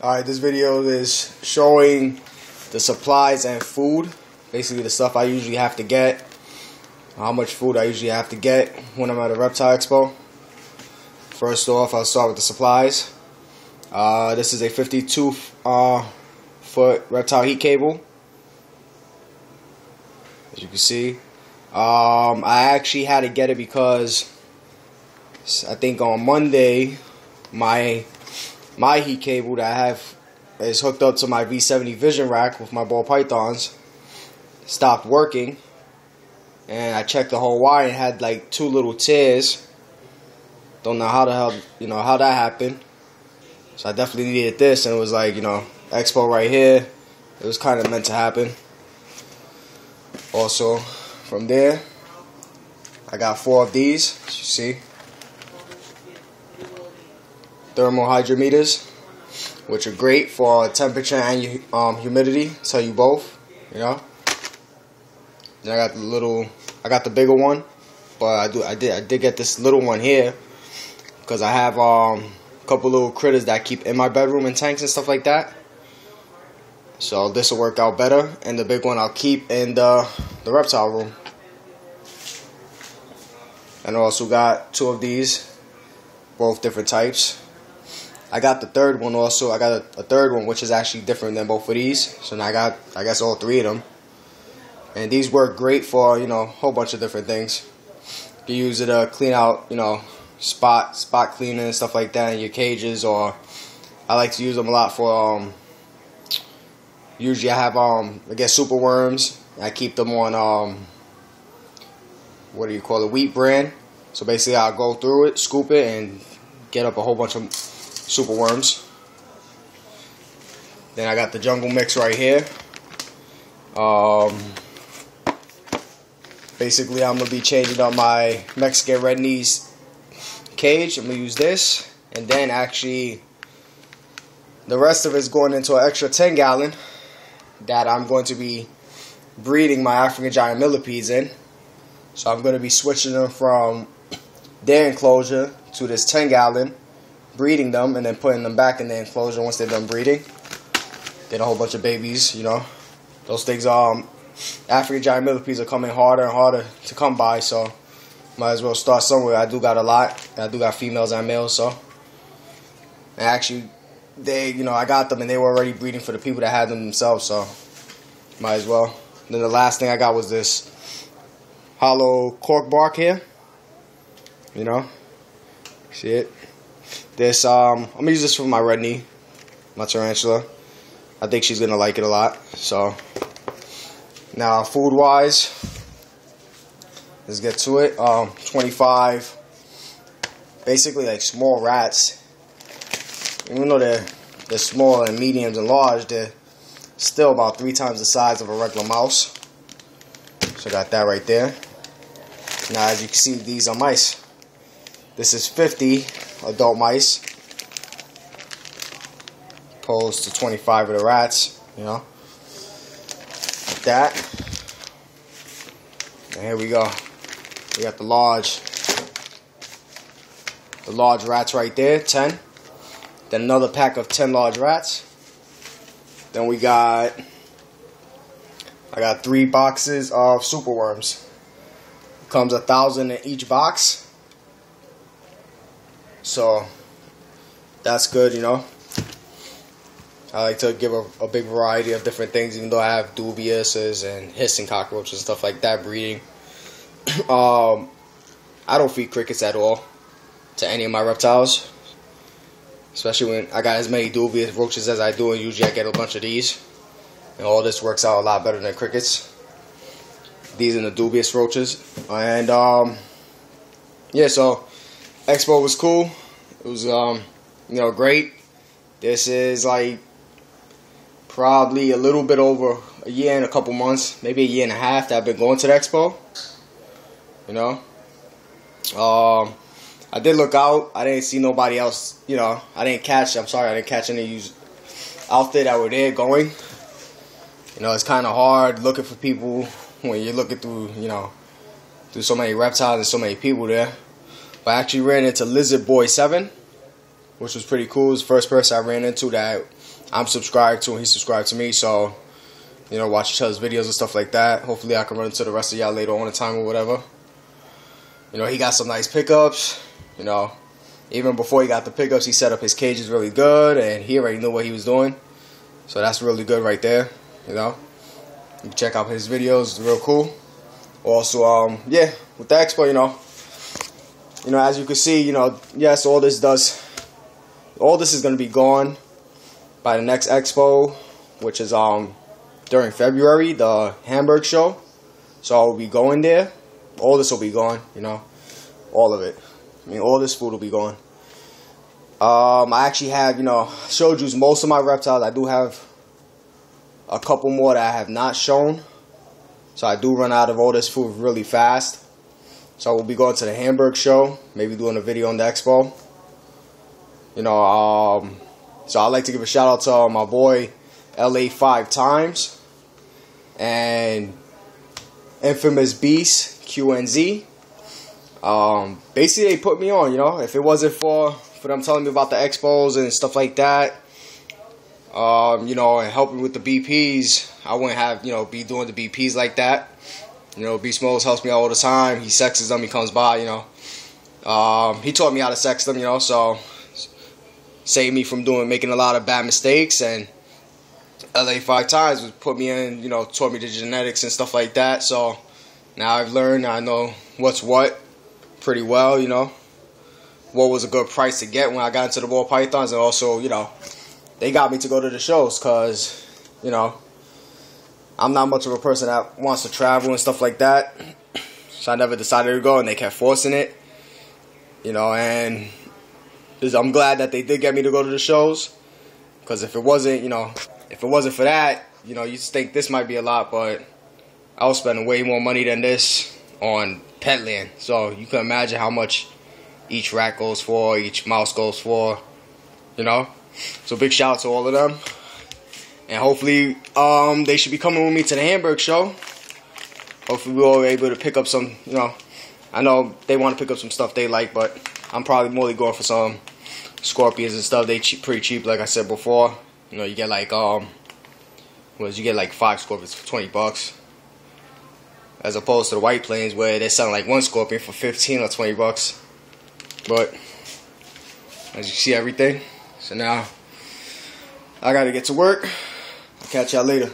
Alright, this video is showing the supplies and food. Basically the stuff I usually have to get. How much food I usually have to get when I'm at a reptile expo. First off, I'll start with the supplies. This is a 52 foot reptile heat cable. As you can see. I actually had to get it because I think on Monday my heat cable that I have is hooked up to my V70 vision rack with my ball pythons stopped working, and I checked the whole wire and had like 2 little tears. Don't know how the hell how that happened. So I definitely needed this, and it was like, expo right here. It was kind of meant to happen. Also, from there, I got 4 of these, as you see. Thermal hydrometers, which are great for temperature and humidity. Tell you both, Then I got the bigger one, but I did get this little one here because I have a couple little critters that I keep in my bedroom and tanks and stuff like that. So this will work out better, and the big one I'll keep in the reptile room. And I also got 2 of these, both different types. I got the third one also. I got a third one which is actually different than both of these. So now I got, I guess, all 3 of them. And these work great for, a whole bunch of different things. You can use it to clean out, spot cleaning and stuff like that in your cages, or I like to use them a lot for usually I have I get super worms. I keep them on wheat bran. So basically I'll go through it, scoop it, and get up a whole bunch of super worms. Then I got the jungle mix right here. Basically I'm gonna be changing up my Mexican red knees cage. I'm gonna use this, and then actually the rest of it's going into an extra 10-gallon that I'm going to be breeding my African giant millipedes in. So I'm going to be switching them from their enclosure to this 10-gallon, breeding them, and then putting them back in the enclosure once they're done breeding. Get a whole bunch of babies, Those things, African giant millipedes are coming harder and harder to come by, so might as well start somewhere. I do got a lot. I do got females and males, so. And actually, I got them and they were already breeding for the people that had them themselves, so might as well. Then the last thing I got was this hollow cork bark here. See it? This, I'm gonna use this for my red knee, my tarantula. I think she's gonna like it a lot. So now, food wise, let's get to it. 25, basically like small rats. Even though they're small and mediums and large, they're still about 3 times the size of a regular mouse. So I got that right there. Now, as you can see, these are mice. This is 50 adult mice, opposed to 25 of the rats, Like that. And here we go. We got the large rats right there, 10. Then another pack of 10 large rats. Then I got 3 boxes of super worms. Comes 1,000 in each box. So that's good, I like to give a big variety of different things, even though I have dubiouses and hissing cockroaches and stuff like that breeding. I don't feed crickets at all to any of my reptiles. Especially when I got as many dubious roaches as I do, and usually I get a bunch of these. And all this works out a lot better than crickets. These are the dubious roaches. And, yeah, so expo was cool. It was, great. This is like probably a little bit over a year and a couple months, maybe a year and a half that I've been going to the expo. I did look out. I didn't see nobody else, I didn't catch any out there that were there going. It's kind of hard looking for people when you're looking through, through so many reptiles and so many people there. But I actually ran into Lizard Boy 7. which was pretty cool. He's the first person I ran into that I'm subscribed to, and he subscribed to me. So, you know, watch each other's videos and stuff like that. Hopefully I can run into the rest of y'all later on in time or whatever. You know, he got some nice pickups. You know, even before he got the pickups, he set up his cages really good, and he already knew what he was doing. So that's really good right there, you know. You can check out his videos, it's real cool. Also, yeah, with the expo, you know, as you can see, you know, yes, all this is going to be gone by the next expo, which is during February, the Hamburg show. So I'll be going there. All this will be gone, you know, all of it. I mean, all this food will be gone. I actually have, you know, showed you most of my reptiles. I do have a couple more that I have not shown. So I do run out of all this food really fast. So we'll be going to the Hamburg show, maybe doing a video on the expo. You know, so I'd like to give a shout out to my boy LA5TYMEZ and INFAMOUSBEASTQNZ. Basically they put me on, you know. If it wasn't for them telling me about the expos and stuff like that, you know, and helping with the BPs, I wouldn't have, you know, be doing the BPs like that. You know, Beast Mode helps me all the time. He sexes them, he comes by, you know. He taught me how to sex them, you know, so saved me from making a lot of bad mistakes. And LA5TYMEZ would put me in, you know, taught me the genetics and stuff like that. So now I've learned, I know what's what pretty well, you know. What was a good price to get when I got into the ball pythons, and also, you know, they got me to go to the shows because, you know, I'm not much of a person that wants to travel and stuff like that. So I never decided to go, and they kept forcing it, you know. And I'm glad that they did get me to go to the shows, because if it wasn't, you know, if it wasn't for that, you know, you just think this might be a lot, but I was spending way more money than this on Petland. So you can imagine how much each rat goes for, each mouse goes for, you know. So big shout out to all of them. And hopefully they should be coming with me to the Hamburg show. Hopefully we'll be able to pick up some, you know, I know they want to pick up some stuff they like, but I'm probably more going for some scorpions and stuff. They pretty cheap, like I said before. You know, you get like you get like 5 scorpions for $20, as opposed to the White Plains where they're selling like 1 scorpion for 15 or 20 bucks. But as you see everything, so now I gotta get to work. I'll catch y'all later.